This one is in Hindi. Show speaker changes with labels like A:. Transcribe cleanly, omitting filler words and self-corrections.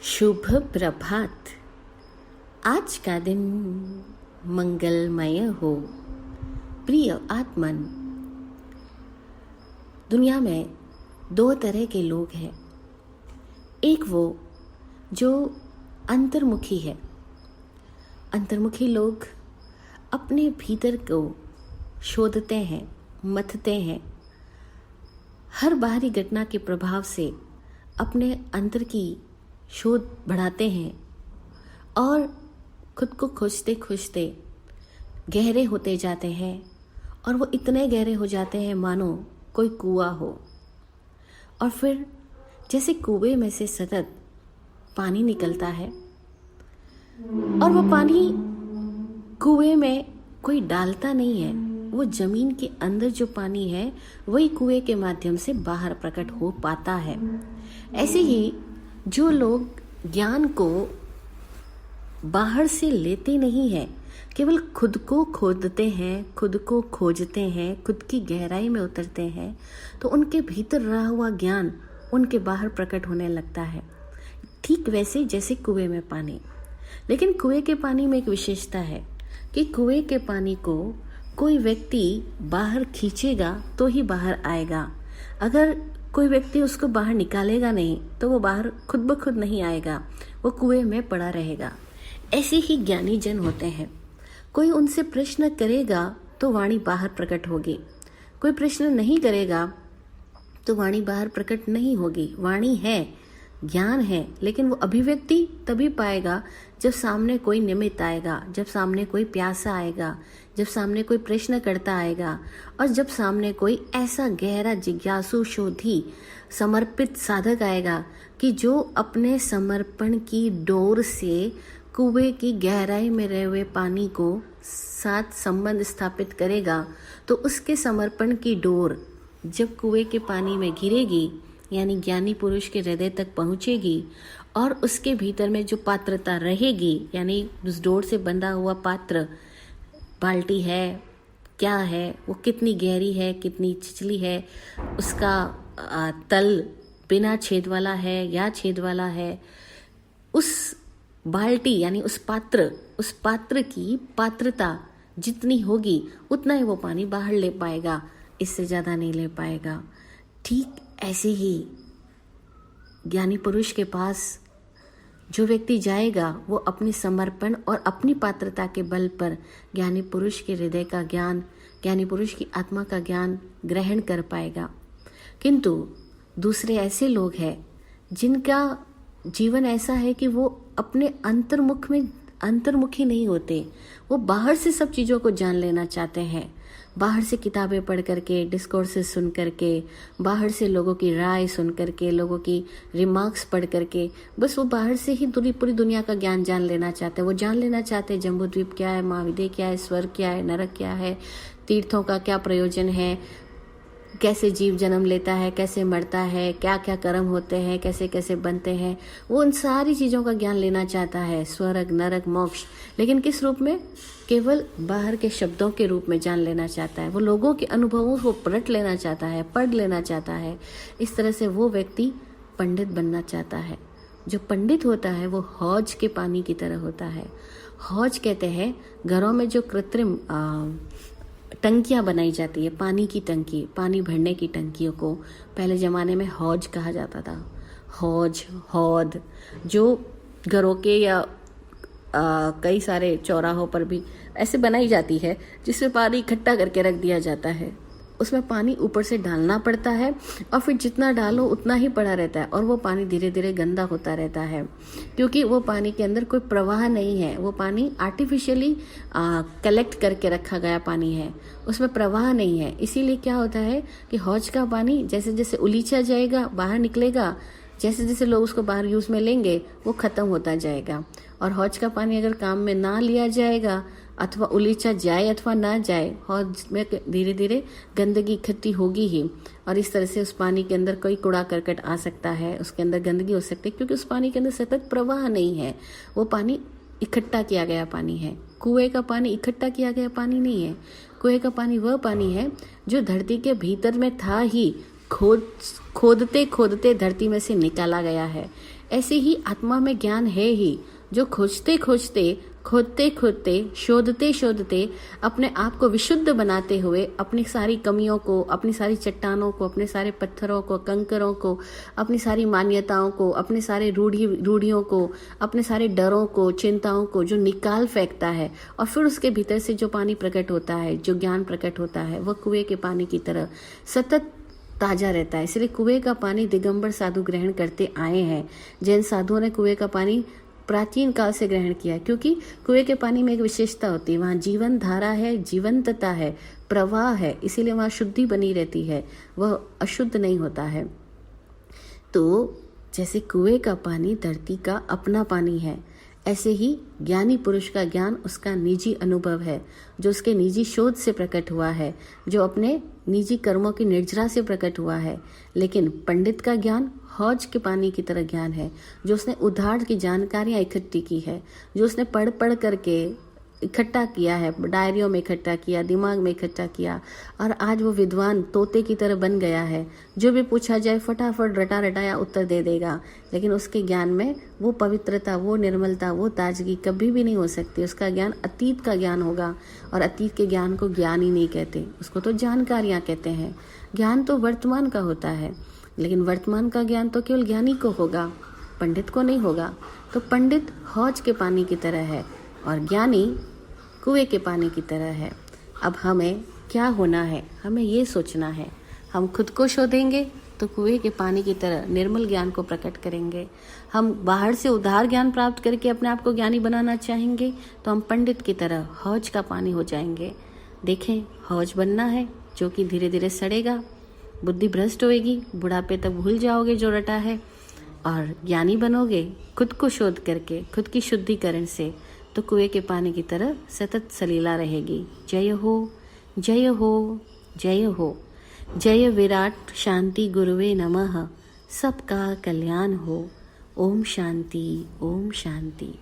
A: शुभ प्रभात। आज का दिन मंगलमय हो। प्रिय आत्मन, दुनिया में दो तरह के लोग हैं। एक वो जो अंतर्मुखी है। अंतर्मुखी लोग अपने भीतर को शोधते हैं, मथते हैं, हर बाहरी घटना के प्रभाव से अपने अंतर की शोध बढ़ाते हैं और खुद को खोजते खोजते गहरे होते जाते हैं। और वो इतने गहरे हो जाते हैं मानो कोई कुआं हो। और फिर जैसे कुएं में से सतत पानी निकलता है और वो पानी कुएं में कोई डालता नहीं है, वो जमीन के अंदर जो पानी है वही कुएं के माध्यम से बाहर प्रकट हो पाता है। ऐसे ही जो लोग ज्ञान को बाहर से लेते नहीं हैं, केवल खुद को खोदते हैं, खुद को खोजते हैं, खुद की गहराई में उतरते हैं, तो उनके भीतर रहा हुआ ज्ञान उनके बाहर प्रकट होने लगता है। ठीक वैसे जैसे कुएं में पानी। लेकिन कुएं के पानी में एक विशेषता है कि कुएं के पानी को कोई व्यक्ति बाहर खींचेगा तो ही बाहर आएगा। अगर कोई व्यक्ति उसको बाहर निकालेगा नहीं तो वो बाहर खुद ब खुद नहीं आएगा, वो कुएं में पड़ा रहेगा। ऐसे ही ज्ञानी जन होते हैं। कोई उनसे प्रश्न करेगा तो वाणी बाहर प्रकट होगी, कोई प्रश्न नहीं करेगा तो वाणी बाहर प्रकट नहीं होगी। वाणी है, ज्ञान है, लेकिन वो अभिव्यक्ति तभी पाएगा जब सामने कोई निमित्त आएगा, जब सामने कोई प्यासा आएगा, जब सामने कोई प्रश्न करता आएगा, और जब सामने कोई ऐसा गहरा जिज्ञासु शोधी समर्पित साधक आएगा कि जो अपने समर्पण की डोर से कुएं की गहराई में रहे हुए पानी को साथ संबंध स्थापित करेगा। तो उसके समर्पण की डोर जब कुएं के पानी में गिरेगी, यानी ज्ञानी पुरुष के हृदय तक पहुंचेगी, और उसके भीतर में जो पात्रता रहेगी, यानी उस डोर से बंधा हुआ पात्र, बाल्टी है, क्या है, वो कितनी गहरी है, कितनी छिछली है, उसका तल बिना छेद वाला है या छेद वाला है, उस बाल्टी यानी उस पात्र की पात्रता जितनी होगी उतना ही वो पानी बाहर ले पाएगा, इससे ज़्यादा नहीं ले पाएगा। ठीक ऐसे ही ज्ञानी पुरुष के पास जो व्यक्ति जाएगा वो अपने समर्पण और अपनी पात्रता के बल पर ज्ञानी पुरुष के हृदय का ज्ञान, ज्ञानी पुरुष की आत्मा का ज्ञान ग्रहण कर पाएगा। किंतु दूसरे ऐसे लोग हैं जिनका जीवन ऐसा है कि वो अपने अंतर्मुखी नहीं होते। वो बाहर से सब चीज़ों को जान लेना चाहते हैं, बाहर से किताबें पढ़ करके, डिस्कोर्सेस सुन करके, बाहर से लोगों की राय सुन करके, लोगों की रिमार्क्स पढ़ करके, बस वो बाहर से ही पूरी दुनिया का ज्ञान जान लेना चाहते हैं। वो जान लेना चाहते हैं जम्बूद्वीप क्या है, महाविद्य क्या है, स्वर्ग क्या है, नरक क्या है, तीर्थों का क्या प्रयोजन है, कैसे जीव जन्म लेता है, कैसे मरता है, क्या क्या कर्म होते हैं, कैसे कैसे बनते हैं। वो उन सारी चीज़ों का ज्ञान लेना चाहता है, स्वर्ग, नरक, मोक्ष। लेकिन किस रूप में? केवल बाहर के शब्दों के रूप में जान लेना चाहता है। वो लोगों के अनुभवों को पलट लेना चाहता है, पढ़ लेना चाहता है। इस तरह से वो व्यक्ति पंडित बनना चाहता है। जो पंडित होता है वो हौज के पानी की तरह होता है। हौज कहते हैं घरों में जो कृत्रिम टंकियाँ बनाई जाती है, पानी की टंकी, पानी भरने की टंकियों को पहले ज़माने में हौज कहा जाता था। हौज, हौद, जो घरों के या कई सारे चौराहों पर भी ऐसे बनाई जाती है, जिसमें पानी इकट्ठा करके रख दिया जाता है। उसमें पानी ऊपर से डालना पड़ता है और फिर जितना डालो उतना ही पड़ा रहता है, और वो पानी धीरे धीरे गंदा होता रहता है, क्योंकि वो पानी के अंदर कोई प्रवाह नहीं है। वो पानी आर्टिफिशियली कलेक्ट करके रखा गया पानी है, उसमें प्रवाह नहीं है। इसीलिए क्या होता है कि हौज का पानी जैसे जैसे उलीचा जाएगा, बाहर निकलेगा, जैसे जैसे लोग उसको बाहर यूज में लेंगे वो खत्म होता जाएगा। और हौज का पानी अगर काम में ना लिया जाएगा, अथवा उलीचा जाए अथवा ना जाए, हौज में धीरे धीरे गंदगी इकट्ठी होगी ही, और इस तरह से उस पानी के अंदर कोई कूड़ा करकट आ सकता है, उसके अंदर गंदगी हो सकती है, क्योंकि उस पानी के अंदर सतत प्रवाह नहीं है। वो पानी इकट्ठा किया गया पानी है। कुएं का पानी इकट्ठा किया गया पानी नहीं है। कुएं का पानी वह पानी है जो धरती के भीतर में था ही, खोदते खोदते धरती में से निकाला गया है। ऐसे ही आत्मा में ज्ञान है ही, जो खोजते खोजते, खोदते खोदते, शोधते शोधते अपने आप को विशुद्ध बनाते हुए अपनी सारी कमियों को, अपनी सारी चट्टानों को, अपने सारे पत्थरों को, कंकरों को, अपनी सारी मान्यताओं को, अपने सारे रूढ़ियों को, अपने सारे डरों को, चिंताओं को जो निकाल फेंकता है, और फिर उसके भीतर से जो पानी प्रकट होता है, जो ज्ञान प्रकट होता है, वह कुएं के पानी की तरह सतत ताजा रहता है। इसलिए कुएं का पानी दिगंबर साधु ग्रहण करते आए हैं। जैन साधुओं ने कुएं का पानी प्राचीन काल से ग्रहण किया, क्योंकि कुएं के पानी में एक विशेषता होती है, वहाँ जीवन धारा है, जीवंतता है, प्रवाह है, इसीलिए वहाँ शुद्धि बनी रहती है, वह अशुद्ध नहीं होता है। तो जैसे कुएं का पानी धरती का अपना पानी है, ऐसे ही ज्ञानी पुरुष का ज्ञान उसका निजी अनुभव है, जो उसके निजी शोध से प्रकट हुआ है, जो अपने निजी कर्मों की निर्जरा से प्रकट हुआ है। लेकिन पंडित का ज्ञान हौज के पानी की तरह ज्ञान है, जो उसने उधार की जानकारियां इकट्ठी की है, जो उसने पढ़ पढ़ करके इकट्ठा किया है, डायरियों में इकट्ठा किया, दिमाग में इकट्ठा किया, और आज वो विद्वान तोते की तरह बन गया है। जो भी पूछा जाए फटाफट रटा रटाया उत्तर दे देगा, लेकिन उसके ज्ञान में वो पवित्रता, वो निर्मलता, वो ताजगी कभी भी नहीं हो सकती। उसका ज्ञान अतीत का ज्ञान होगा, और अतीत के ज्ञान को ज्ञान ही नहीं कहते, उसको तो जानकारियां कहते हैं। ज्ञान तो वर्तमान का होता है, लेकिन वर्तमान का ज्ञान तो केवल ज्ञानी को होगा, पंडित को नहीं होगा। तो पंडित हौज के पानी की तरह है, और ज्ञानी कुएं के पानी की तरह है। अब हमें क्या होना है, हमें ये सोचना है। हम खुद को शोधेंगे तो कुएं के पानी की तरह निर्मल ज्ञान को प्रकट करेंगे। हम बाहर से उधार ज्ञान प्राप्त करके अपने आप को ज्ञानी बनाना चाहेंगे तो हम पंडित की तरह हौज का पानी हो जाएंगे। देखें, हौज बनना है जो कि धीरे धीरे सड़ेगा, बुद्धि भ्रष्ट होएगी, बुढ़ापे तक भूल जाओगे जो रटा है, और ज्ञानी बनोगे खुद को शोध करके, खुद की शुद्धिकरण से, तो कुएं के पानी की तरह सतत सलीला रहेगी। जय हो, जय हो, जय हो। जय विराट शांति गुरुवे नमः। सबका कल्याण हो। ओम शांति, ओम शांति।